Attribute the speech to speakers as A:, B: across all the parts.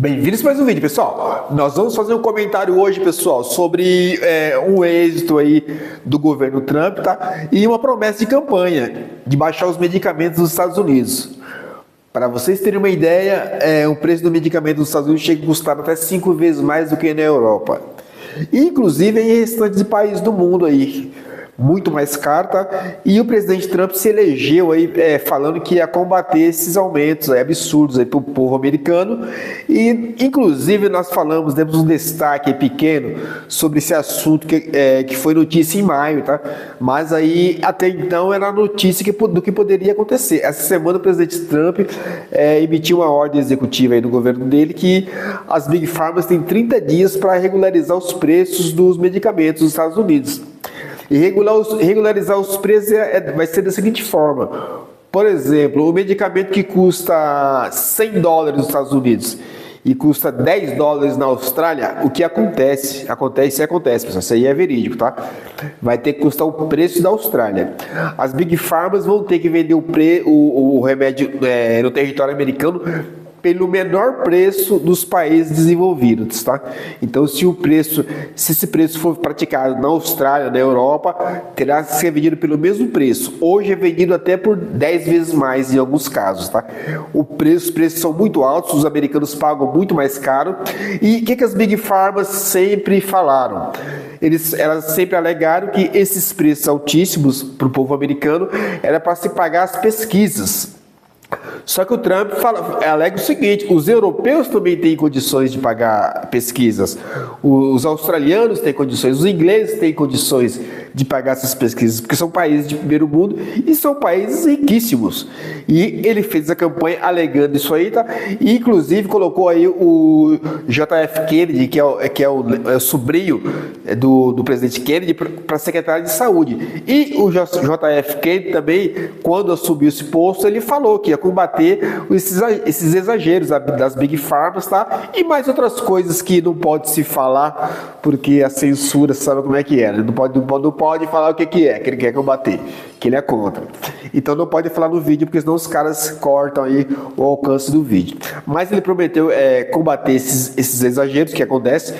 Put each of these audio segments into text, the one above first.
A: Bem-vindos a mais um vídeo, pessoal. Nós vamos fazer um comentário hoje, pessoal, sobre um êxito aí do governo Trump, tá? E uma promessa de campanha de baixar os medicamentos dos Estados Unidos. Para vocês terem uma ideia, o preço do medicamento dos Estados Unidos chega a custar até 5 vezes mais do que na Europa. Inclusive em restantes países do mundo aí. Muito mais caro, tá? E o presidente Trump se elegeu aí falando que ia combater esses aumentos absurdos aí para o povo americano. E inclusive nós falamos, demos um destaque pequeno sobre esse assunto que foi notícia em maio, tá? Mas aí até então era notícia do que poderia acontecer. Essa semana o presidente Trump emitiu uma ordem executiva aí do governo dele que as Big Pharmas têm 30 dias para regularizar os preços dos medicamentos dos Estados Unidos. E regularizar os preços vai ser da seguinte forma. Por exemplo, o medicamento que custa $100 nos Estados Unidos e custa $10 na Austrália, o que acontece, pessoal, isso aí é verídico, tá? Vai ter que custar o preço da Austrália. As Big Pharmas vão ter que vender o remédio no território americano pelo menor preço dos países desenvolvidos, tá? Então, se esse preço for praticado na Austrália, na Europa, terá que ser vendido pelo mesmo preço. Hoje é vendido até por 10 vezes mais em alguns casos, tá? Os preços são muito altos, os americanos pagam muito mais caro. E o que as Big Pharmas sempre falaram? Elas sempre alegaram que esses preços altíssimos para o povo americano era para se pagar as pesquisas. Só que o Trump alega o seguinte: os europeus também têm condições de pagar pesquisas, os australianos têm condições, os ingleses têm condições de pagar essas pesquisas, porque são países de primeiro mundo e são países riquíssimos. E ele fez a campanha alegando isso aí, tá? E inclusive colocou aí o JF Kennedy, que é o sobrinho do presidente Kennedy, para secretário de saúde. E o JF Kennedy também, quando assumiu esse posto, ele falou que ia combater esses exageros das Big Pharmas, tá? E mais outras coisas que não pode se falar, porque a censura sabe como é que é, né? Não pode falar o que é, que ele quer combater, que ele é contra. Então não pode falar no vídeo, porque senão os caras cortam aí o alcance do vídeo. Mas ele prometeu combater esses exageros que acontecem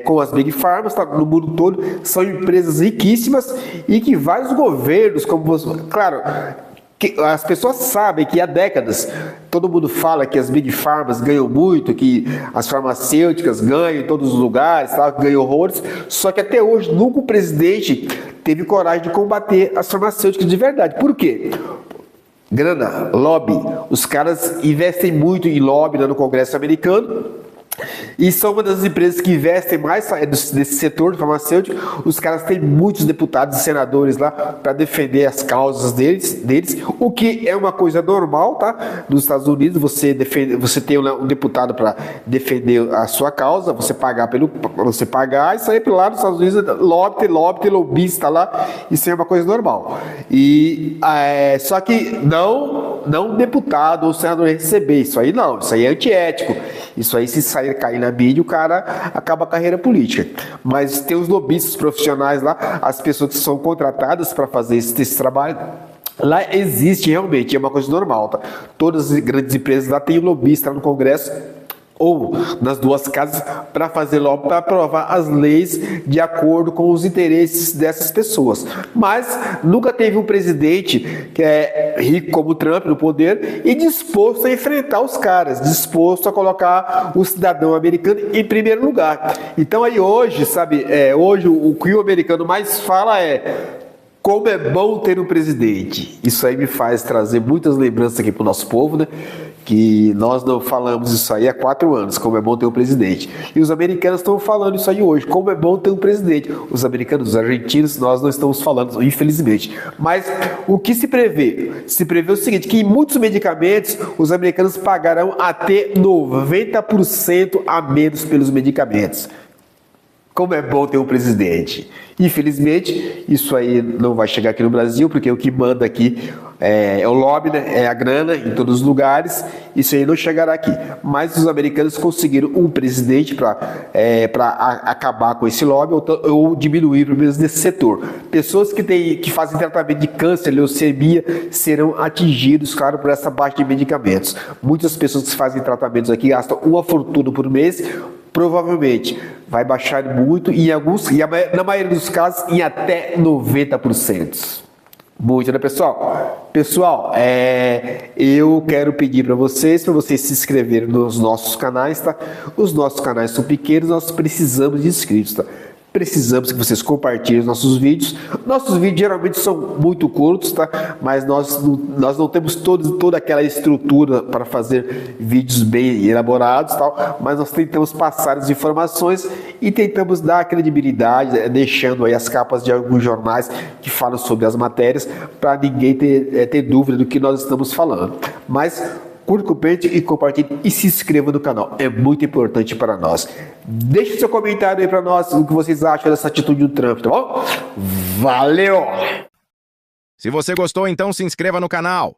A: com as Big Pharmas, tá? No mundo todo. São empresas riquíssimas e que vários governos, como você... Claro... As pessoas sabem que há décadas todo mundo fala que as Big Pharmas ganham muito, que as farmacêuticas ganham em todos os lugares, tá? Ganham horrores, só que até hoje nunca o presidente teve coragem de combater as farmacêuticas de verdade. Por quê? Grana, lobby. Os caras investem muito em lobby no Congresso americano. E são uma das empresas que investem mais nesse setor farmacêutico. Os caras têm muitos deputados e senadores lá para defender as causas deles, o que é uma coisa normal, tá? Nos Estados Unidos, você tem um deputado para defender a sua causa, você pagar, e sair para lá nos Estados Unidos, tem lobista lá, isso é uma coisa normal. E só que não deputado ou senador receber, isso aí não, isso aí é antiético. Isso aí, se sair cair na mídia, o cara acaba a carreira política. Mas tem os lobistas profissionais lá, as pessoas que são contratadas para fazer esse trabalho. Lá existe realmente, é uma coisa normal, tá? Todas as grandes empresas lá têm um lobista no Congresso ou nas duas casas para fazer lobby, para aprovar as leis de acordo com os interesses dessas pessoas. Mas nunca teve um presidente que é rico como o Trump no poder e disposto a enfrentar os caras, disposto a colocar o cidadão americano em primeiro lugar. Então aí hoje, hoje o que o americano mais fala é: como é bom ter um presidente. Isso aí me faz trazer muitas lembranças aqui para o nosso povo, né? Que nós não falamos isso aí há 4 anos, como é bom ter um presidente. E os americanos estão falando isso aí hoje, como é bom ter um presidente. Os americanos, os argentinos, nós não estamos falando, infelizmente. Mas o que se prevê? Se prevê o seguinte, que em muitos medicamentos, os americanos pagarão até 90% a menos pelos medicamentos. Como é bom ter um presidente. Infelizmente, isso aí não vai chegar aqui no Brasil, porque o que manda aqui é o lobby, né? É a grana em todos os lugares. Isso aí não chegará aqui. Mas os americanos conseguiram um presidente para acabar com esse lobby ou diminuir, pelo menos, nesse setor. Pessoas que fazem tratamento de câncer, leucemia, serão atingidos, claro, por essa baixa de medicamentos. Muitas pessoas que fazem tratamentos aqui gastam uma fortuna por mês. Provavelmente vai baixar muito e na maioria dos casos em até 90%. Muito, né, pessoal? Pessoal, eu quero pedir para vocês se inscreverem nos nossos canais, tá? Os nossos canais são pequenos, nós precisamos de inscritos, tá? Precisamos que vocês compartilhem os nossos vídeos. Nossos vídeos geralmente são muito curtos, tá? Mas nós não temos toda aquela estrutura para fazer vídeos bem elaborados, tal. Mas nós tentamos passar as informações e tentamos dar credibilidade, deixando aí as capas de alguns jornais que falam sobre as matérias, para ninguém ter dúvida do que nós estamos falando. Mas curta, comente e compartilhe e se inscreva no canal. É muito importante para nós. Deixe seu comentário aí para nós o que vocês acham dessa atitude do Trump, tá bom? Valeu!
B: Se você gostou, então se inscreva no canal.